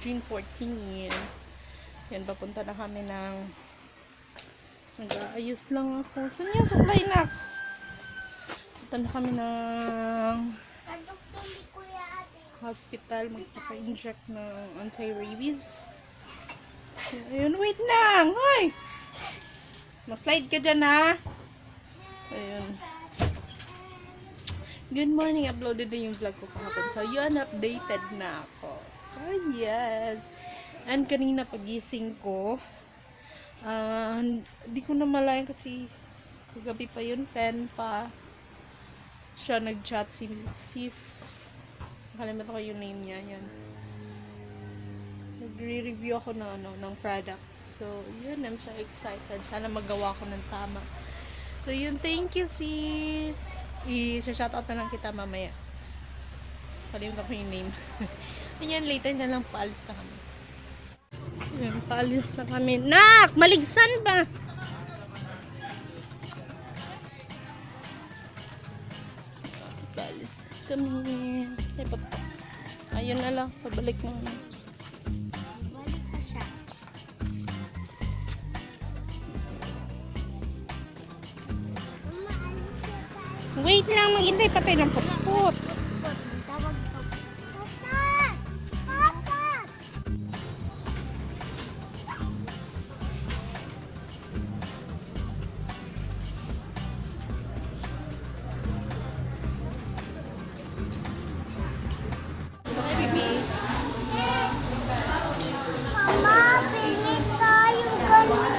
June 14. Yan, papunta na kami ng nag-aayos lang ako. Saan yung suklay na? Punta na kami ng hospital. Magpapa-inject ng anti-rabies. Ayun, wait lang. Hoy! Mag-slide ka dyan, ha? Ayun. Good morning. Uploaded na yung vlog ko kahapon. So, yun, updated na ako. So, yes. And kanina pagising ko, hindi ko na malayan kasi kagabi pa yun, 10 pa. Siya nag-chat si sis. Nakalimutan ko yung name niya. Yan. Nagre-review ako ng product. So, yun. I'm so excited. Sana magawa ko ng tama. So, yun. Thank you, sis. I-shoutout na lang kita mamaya. Kalimutan ko yung name. Yan, later na lang paalis na kami. Yan, paalis na kami. Nak! Maligsan ba? Paalis na kami. Ayun na lang. Pabalik na kami. Balik pa siya. Wait lang, maghintay pa tayo ng puput. Tawag ko. Papa! Papa! Mama, pili tayo ganun.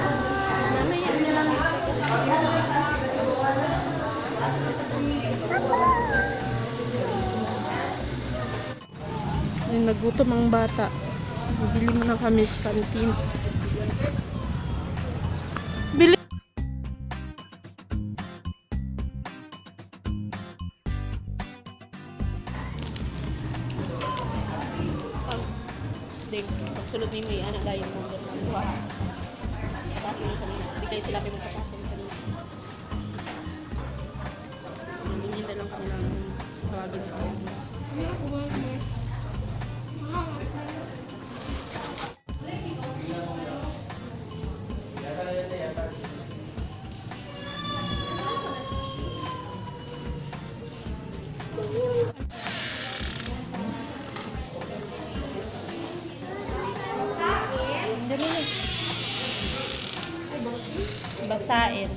Ay, nagutom ang bata. Bili mo na kami sa canteen. Bili! Pagsulot mo yung anak dahil mo doon lang. Buha. Patasin mo sa nila. Hindi kayo sila may magpatasin sa nila. Hinihintay lang kami ng tawagin ko. Basain.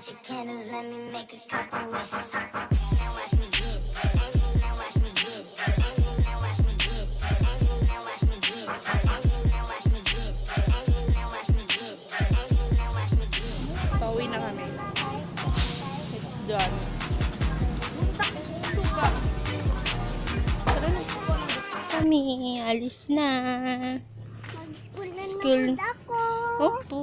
Your candles, let me make a couple wishes. Now watch me get it. And you now watch me get it. And you now watch me get it. And you now watch me get it. And you now watch me get it. And you now watch me get it. And you now watch me get it. Pauwi na kami. It's done. Suka. kami. Alis na. Mag-school na School. naman ako. Opo.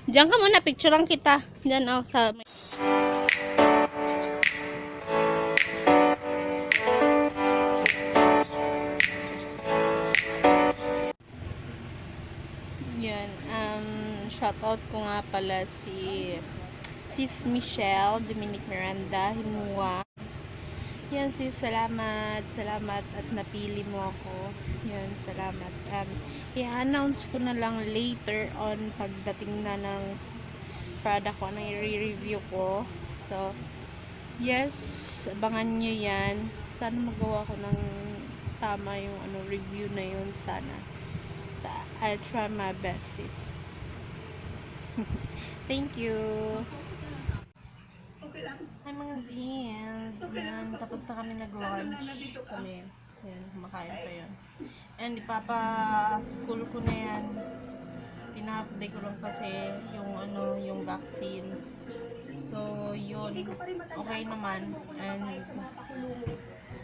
Diyan ka muna. Picture lang kita. Diyan ako sa... Yan. Shoutout ko nga pala si Sis Michelle Dominic Miranda Himua. Yan sis, salamat at napili mo ako. Yan, salamat. I-announce ko na lang later on pagdating na ng product ko na i-review ko. So, yes, abangan nyo yan. Sana magawa ko ng tama yung review na yun sana. I'll try my best sis. Thank you. Hi mga zins. Yan. Tapos na kami nag-lunch. Kami. Yan. Kumakain pa yun. And ipapa-school ko na yan. Pina-half day ko lang kasi yung vaccine. So, yun. Okay naman. And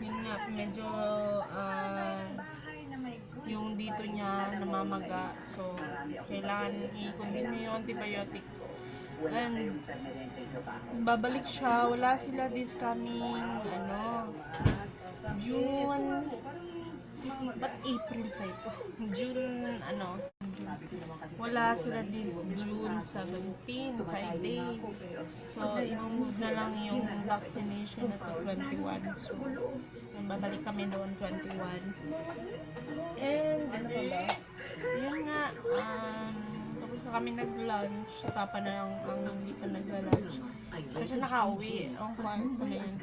yun nga, medyo yung dito niya namamaga. So, kailangan i-continue yung antibiotics. And babalik siya. Wala sila this coming June. But April pa ito. June wala sila this June 17, Friday. So, i-move na lang yung vaccination na to 21. So, babalik kami doon 21. And, ano pa ba? Yun nga, tapos na kami nag-lunch. Si Papa na lang ang hindi pa nag-lunch. Kasi nakauwi. Ang kwayos na yun.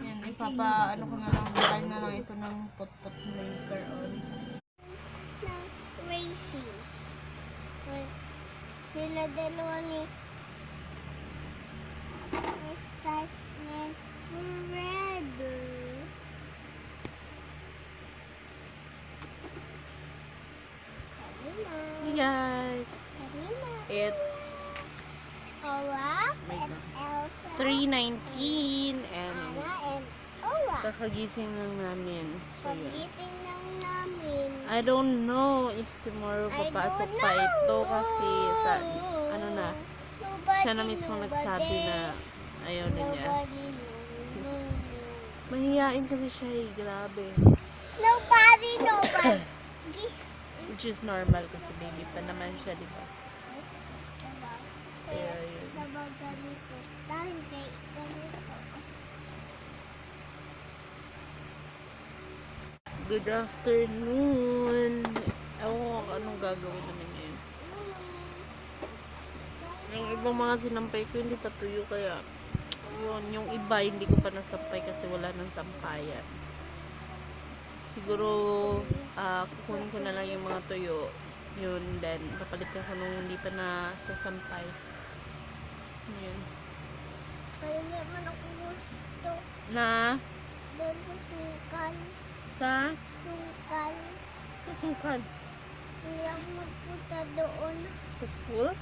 Yan, ipapa, ko na lang, kain na lang ito ng pot-pot later on. Racing. Sila dalawa ni Stars and Forever. Hey guys, it's Ola and Elsa. 3:19 and Anna and Ola. kakagising lang namin. So, yun. Pagiting lang namin. I don't know if tomorrow papasok pa ito kasi sa siya na mismo nagsabi na ayaw na niya. Mahihain kasi siya eh, grabe. Nobody. Which is normal kasi baby pa naman siya, di ba? Kaya yun. Sabag ganito. Dahil kay ganito. Good afternoon! Ewan ko anong gagawin namin ngayon. Yung ibang mga sinampay ko hindi pa tuyo kaya yun, yung iba hindi ko pa nasampay kasi wala nang sampayan. Siguro kukunin ko na lang yung mga tuyo yun, then papalitan ko nung hindi pa nasasampay. Yun. Kaya hindi man ako gusto. Na? Doon sa sungkan. Sa? Sungkan. Sa sungkan? Hindi ako magpunta doon. Sa school?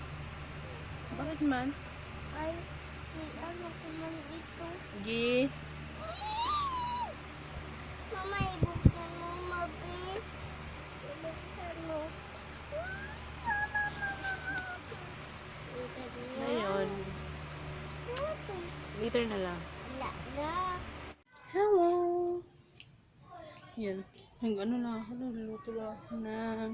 Bakit man? Ay, ano ko man ito. Gi? Mama, ibuksan mo, Mabi. Ibuksan mo. Ngayon. Later na lang. Wala na. Hello! Yan. Nagluluto lang ako ng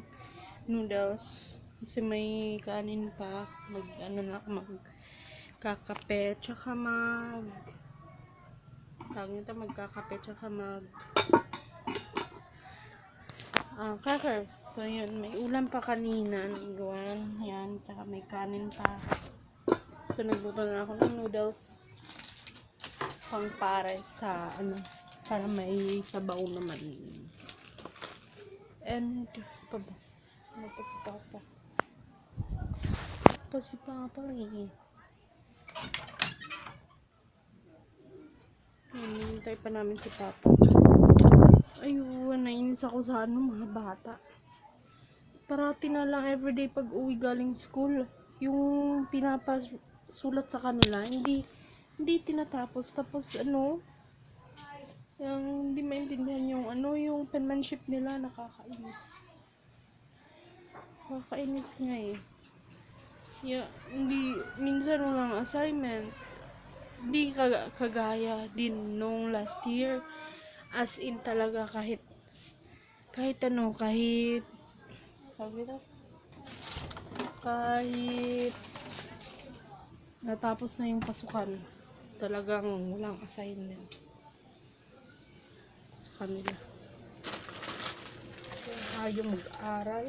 noodles. Kasi may kanin pa. Magkakape. Tsaka magkakape. Tsaka crackers. So, yun. May ulam pa kanina. Nagawan. Yan. Tsaka may kanin pa. So, nagluto na ako ng noodles. Pang para sa, para may sabaw naman. And, pa ba? Si Papa eh. Hinihintay pa namin si Papa. Ayun, nainis ako sa mga bata. Parati na lang everyday pag uwi galing school, yung pinapasulat sa kanila, hindi tinatapos. Tapos Yung hindi maintindihan yung ano, yung penmanship nila, nakakainis. Nakakainis nga eh. Yeah, hindi, minsan walang assignment. Hindi kagaya din nung last year. As in talaga kahit sabi na, kahit natapos na yung pasukan, talagang walang assignment sa kanila. Ayaw mag-aral.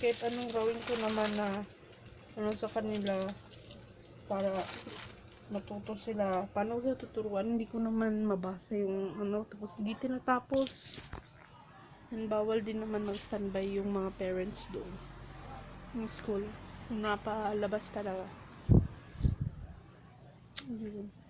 Kahit anong gawin ko naman na ano sa kanila para matuto sila. Paano ko sila tuturuan? Hindi ko naman mabasa yung ano, tapos hindi tinatapos. And bawal din naman mag-standby yung mga parents doon ng school. Napalabas talaga. Yun.